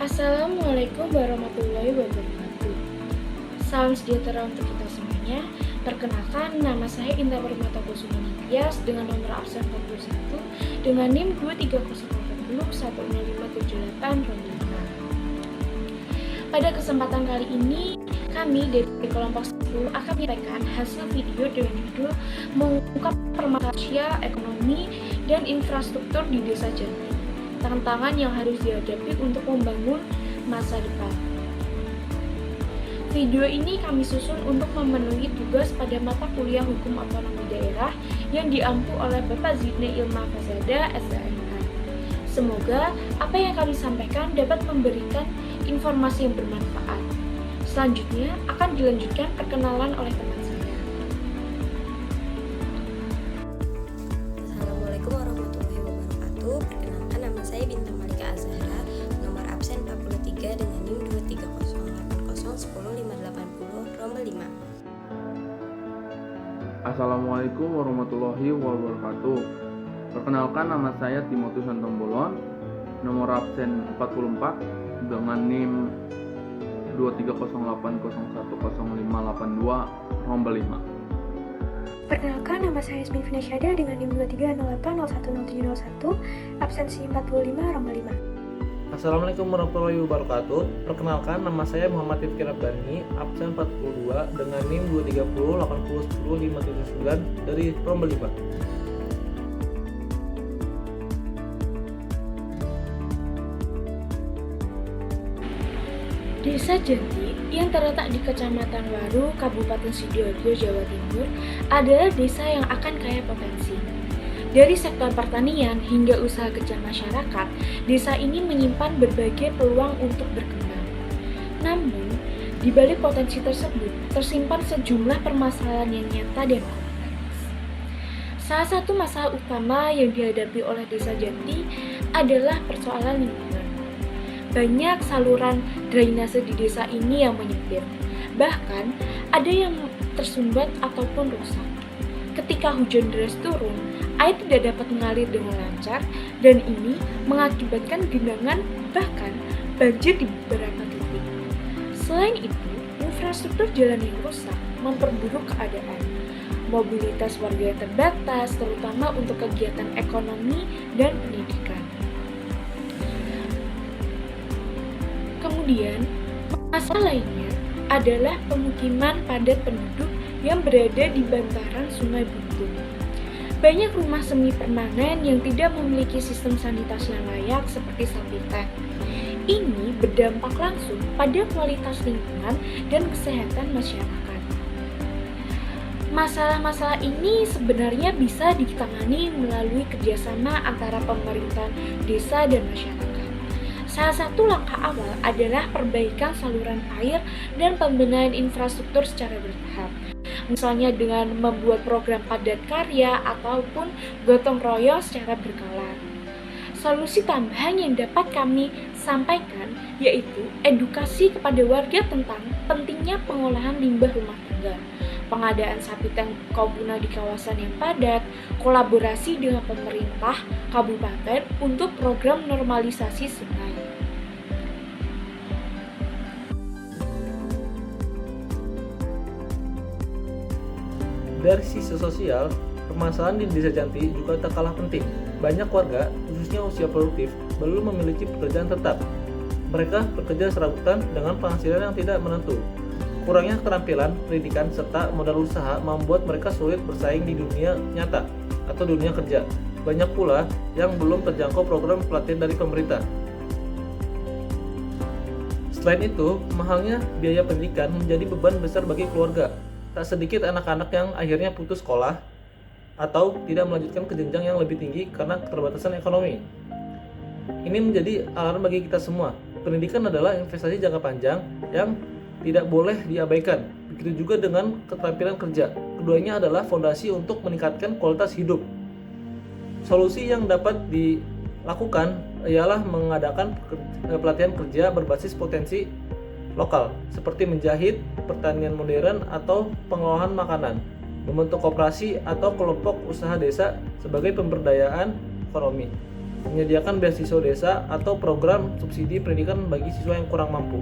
Assalamualaikum warahmatullahi wabarakatuh. Salam sejahtera untuk kita semuanya. Perkenalkan, nama saya Indah Permata Kusuma Ningtyas dengan nomor absen 41 dengan NIM 23080100578 Pada kesempatan kali ini, kami dari kelompok 10 akan menyampaikan hasil video dengan judul Mengungkap Permasalahan Sosial, Ekonomi, dan Infrastruktur di Desa Janti. Tantangan yang harus dihadapi untuk membangun masa depan. Video ini kami susun untuk memenuhi tugas pada mata kuliah Hukum Otonomi Daerah yang diampu oleh Bapak Zidne Ilma Fazada, SDMK. Semoga apa yang kami sampaikan dapat memberikan informasi yang bermanfaat. Selanjutnya akan dilanjutkan perkenalan oleh teman saya. Assalamualaikum warahmatullahi wabarakatuh. Perkenalkan, nama saya Bintang Malika Azhara, nomor absen 43 dengan NIM 23080100580 rombel 5. Assalamualaikum warahmatullahi wabarakatuh. Perkenalkan, nama saya Timotius Santombolon, nomor absen 44 dengan NIM 23080100582 rombel 5. Perkenalkan, nama saya Yasmin Finasyada dengan NIM 2308010701, absensi 45 rombel 5. Assalamualaikum warahmatullahi wabarakatuh. Perkenalkan, nama saya Muhammad Rifki Rabbani, absen 42 dengan NIM 23080100579 dari rombel 5. Desa Janti yang terletak di Kecamatan Waru, Kabupaten Sidoarjo, Jawa Timur adalah desa yang akan kaya potensi. Dari sektor pertanian hingga usaha kecil masyarakat, desa ini menyimpan berbagai peluang untuk berkembang. Namun, di balik potensi tersebut tersimpan sejumlah permasalahan yang nyata dan kompleks. Salah satu masalah utama yang dihadapi oleh Desa Janti adalah persoalan lingkungan. Banyak saluran drainase di desa ini yang menyempit, bahkan ada yang tersumbat ataupun rusak. Ketika hujan deras turun, air tidak dapat mengalir dengan lancar dan ini mengakibatkan genangan bahkan banjir di beberapa titik. Selain itu, infrastruktur jalan yang rusak memperburuk keadaan. Mobilitas warga yang terbatas, terutama untuk kegiatan ekonomi dan pendidikan. Kemudian, masalah lainnya adalah pemukiman padat penduduk yang berada di bantaran Sungai Buntung. Banyak rumah semi permanen yang tidak memiliki sistem sanitasi yang layak seperti Sampita. Ini berdampak langsung pada kualitas lingkungan dan kesehatan masyarakat. Masalah-masalah ini sebenarnya bisa ditangani melalui kerjasama antara pemerintah desa dan masyarakat. Salah satu langkah awal adalah perbaikan saluran air dan pembenahan infrastruktur secara bertahap. Misalnya dengan membuat program padat karya ataupun gotong royong secara berkala. Solusi tambahan yang dapat kami sampaikan yaitu edukasi kepada warga tentang pentingnya pengolahan limbah rumah tangga, pengadaan sapi tengkobuna di kawasan yang padat, kolaborasi dengan pemerintah kabupaten untuk program normalisasi sungai. Dari sisi sosial, permasalahan di Desa Janti juga tak kalah penting. Banyak warga, khususnya usia produktif, belum memiliki pekerjaan tetap. Mereka bekerja serabutan dengan penghasilan yang tidak menentu. Kurangnya keterampilan, pendidikan, serta modal usaha membuat mereka sulit bersaing di dunia nyata atau dunia kerja. Banyak pula yang belum terjangkau program pelatihan dari pemerintah. Selain itu, mahalnya biaya pendidikan menjadi beban besar bagi keluarga. Tak sedikit anak-anak yang akhirnya putus sekolah atau tidak melanjutkan ke jenjang yang lebih tinggi karena keterbatasan ekonomi. Ini menjadi alarm bagi kita semua. Pendidikan adalah investasi jangka panjang yang tidak boleh diabaikan. Begitu juga dengan keterampilan kerja. Keduanya adalah fondasi untuk meningkatkan kualitas hidup. Solusi yang dapat dilakukan ialah mengadakan pelatihan kerja berbasis potensi lokal, seperti menjahit, pertanian modern, atau pengolahan makanan, membentuk koperasi atau kelompok usaha desa sebagai pemberdayaan ekonomi. menyediakan beasiswa desa atau program subsidi pendidikan bagi siswa yang kurang mampu.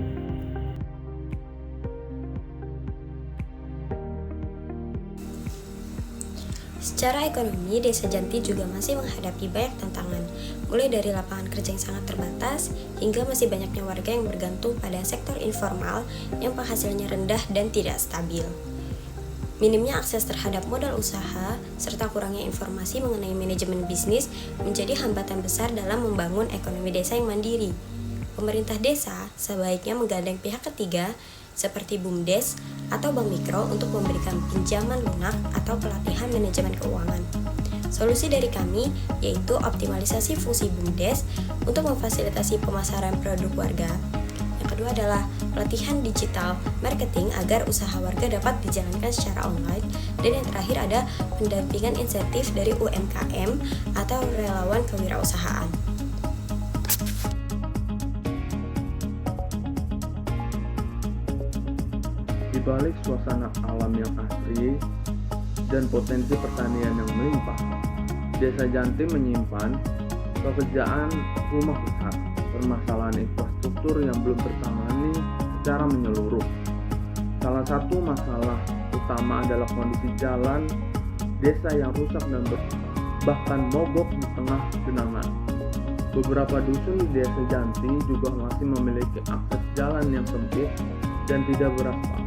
Secara ekonomi, Desa Janti juga masih menghadapi banyak tantangan, mulai dari lapangan kerja yang sangat terbatas, hingga masih banyaknya warga yang bergantung pada sektor informal yang penghasilnya rendah dan tidak stabil. Minimnya akses terhadap modal usaha, serta kurangnya informasi mengenai manajemen bisnis menjadi hambatan besar dalam membangun ekonomi desa yang mandiri. Pemerintah desa sebaiknya menggandeng pihak ketiga seperti BUMDes atau bank mikro untuk memberikan pinjaman lunak atau pelatihan manajemen keuangan. Solusi dari kami yaitu optimalisasi fungsi BUMDes untuk memfasilitasi pemasaran produk warga. Yang kedua adalah pelatihan digital marketing agar usaha warga dapat dijalankan secara online. Dan yang terakhir ada pendampingan insentif dari UMKM atau relawan kewirausahaan. Di balik suasana alam yang asri dan potensi pertanian yang melimpah, Desa Janti menyimpan pekerjaan rumah besar, permasalahan infrastruktur yang belum tertangani secara menyeluruh. Salah satu masalah utama adalah kondisi jalan desa yang rusak dan bahkan mogok di tengah genangan. Beberapa dusun di Desa Janti juga masih memiliki akses jalan yang sempit dan tidak beraspal.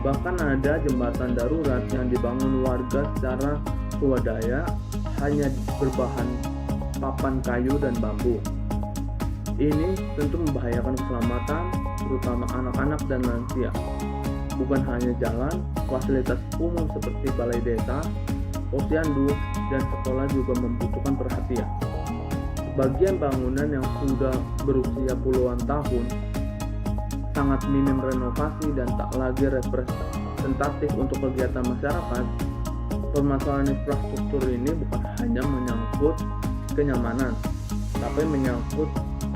Bahkan ada jembatan darurat yang dibangun warga secara swadaya hanya berbahan papan kayu dan bambu. Ini tentu membahayakan keselamatan, terutama anak-anak dan lansia. Bukan hanya jalan, fasilitas umum seperti balai desa, posyandu, dan sekolah juga membutuhkan perhatian. Sebagian bangunan yang sudah berusia puluhan tahun sangat minim renovasi dan tak lagi representatif untuk kegiatan masyarakat. Permasalahan infrastruktur ini bukan hanya menyangkut kenyamanan, tapi menyangkut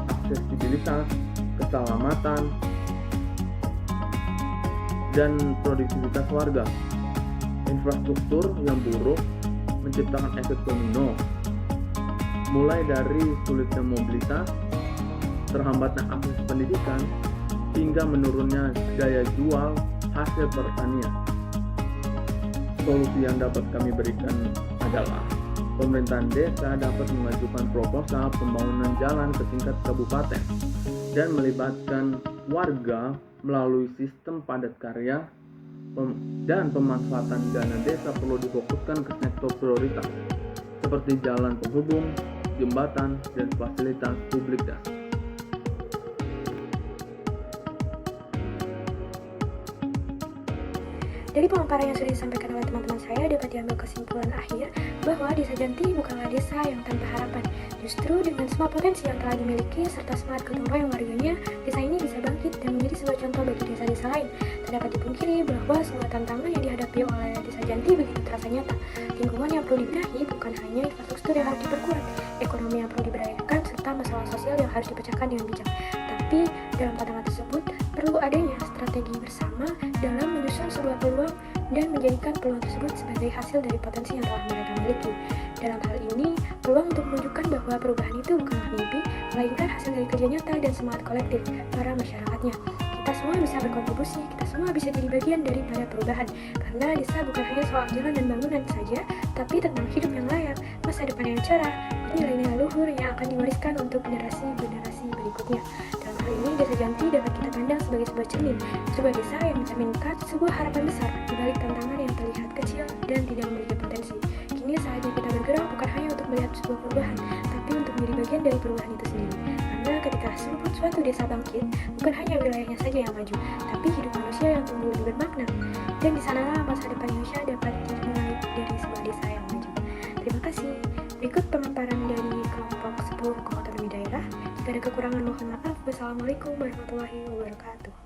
aksesibilitas, keselamatan, dan produktivitas warga. Infrastruktur yang buruk menciptakan efek domino, mulai dari sulitnya mobilitas, terhambatnya akses pendidikan, hingga menurunnya daya jual hasil pertanian. Solusi yang dapat kami berikan adalah pemerintahan desa dapat mengajukan proposal pembangunan jalan ke tingkat kabupaten dan melibatkan warga melalui sistem padat karya, dan pemanfaatan dana desa perlu difokuskan ke sektor prioritas seperti jalan penghubung, jembatan, dan fasilitas publik dasar. Dari pemaparan yang sudah disampaikan oleh teman-teman saya dapat diambil kesimpulan akhir bahwa Desa Janti bukanlah desa yang tanpa harapan. Justru dengan semua potensi yang telah dimiliki serta semangat gotong royong warganya, desa ini bisa bangkit dan menjadi sebuah contoh bagi desa-desa lain. Tak dapat dipungkiri bahwa semua tantangan yang dihadapi oleh Desa Janti begitu terasa nyata. Lingkungan yang perlu dibenahi bukan hanya infrastruktur yang harus diperkuat, ekonomi yang perlu diberdayakan, serta masalah sosial yang harus dipecahkan dengan bijak. Tapi dalam pandangan tersebut perlu adanya strategi bersama dalam menyusun sebuah peluang dan menjadikan peluang tersebut sebagai hasil dari potensi yang telah mereka miliki. Dalam hal ini, peluang untuk menunjukkan bahwa perubahan itu bukanlah mimpi, melainkan hasil dari kerja nyata dan semangat kolektif para masyarakatnya. Kita semua bisa berkontribusi, kita semua bisa jadi bagian daripada perubahan. Karena desa bukan hanya soal jalan dan bangunan saja, tapi tentang hidup yang layak, masa depan yang cerah, nilai-nilai luhur yang akan diwariskan untuk generasi-generasi berikutnya. Dalam hal ini, Desa Janti dapat kita pandang sebagai sebuah cermin, sebuah desa yang mencerminkan sebuah harapan besar di balik tantangan yang terlihat kecil dan tidak memiliki potensi. Kini saatnya kita bergerak bukan hanya untuk melihat sebuah perubahan, tapi untuk menjadi bagian dari perubahan itu sendiri. Karena ketika suatu desa bangkit, bukan hanya wilayahnya saja yang maju, tapi hidup manusia yang tumbuh lebih bermakna. Dan di sanalah masa depan Indonesia dapat dimulai dari sebuah desa yang maju. Terima kasih. Berikut pemaparan dari kelompok 10 otonomi daerah. Jika ada kekurangan mohon maaf. Wassalamualaikum warahmatullahi wabarakatuh.